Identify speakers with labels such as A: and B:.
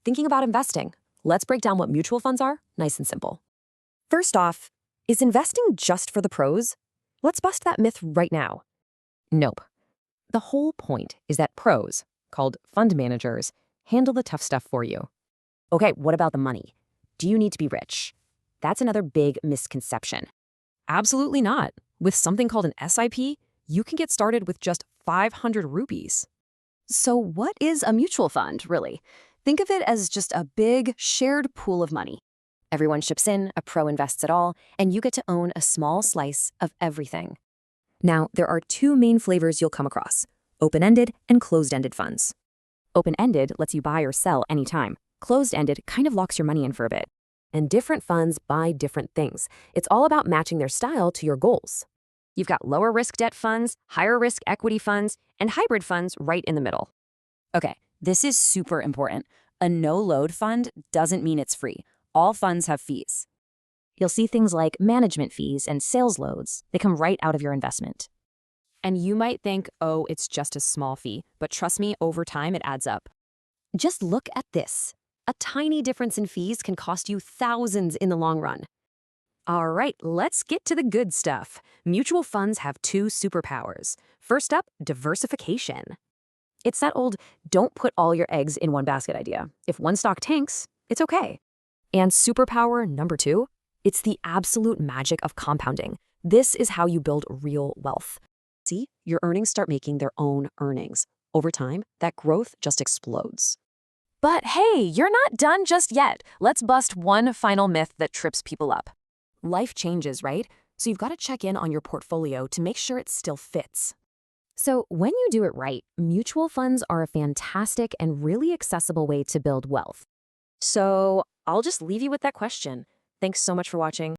A: thinking about investing. Let's break down what mutual funds are, nice and simple. First off, is investing just for the pros? Let's bust that myth right now. Nope. The whole point is that pros, called fund managers, handle the tough stuff for you. Okay, what about the money? Do you need to be rich? That's another big misconception. Absolutely not. With something called an SIP, you can get started with just 500 rupees.
B: So what is a mutual fund, really? Think of it as just a big, shared pool of money.
A: Everyone chips in, a pro invests it all, and you get to own a small slice of everything. Now, there are two main flavors you'll come across: open-ended and closed-ended funds. Open-ended lets you buy or sell anytime. Closed-ended kind of locks your money in for a bit. And different funds buy different things. It's all about matching their style to your goals. You've got lower risk debt funds, higher risk equity funds, and hybrid funds right in the middle.
B: Okay, this is super important. A no-load fund doesn't mean it's free. All funds have fees.
A: You'll see things like management fees and sales loads. They come right out of your investment. And you might think, oh, it's just a small fee, but trust me, over time it adds up. Just look at this. A tiny difference in fees can cost you thousands in the long run. All right, let's get to the good stuff. Mutual funds have two superpowers. First up, diversification. It's that old, don't put all your eggs in one basket idea. If one stock tanks, it's okay. And superpower number two, it's the absolute magic of compounding. This is how you build real wealth. See, your earnings start making their own earnings. Over time, that growth just explodes. But hey, you're not done just yet. Let's bust one final myth that trips people up. Life changes, right? So you've got to check in on your portfolio to make sure it still fits. So when you do it right, mutual funds are a fantastic and really accessible way to build wealth. So I'll just leave you with that question. Thanks so much for watching.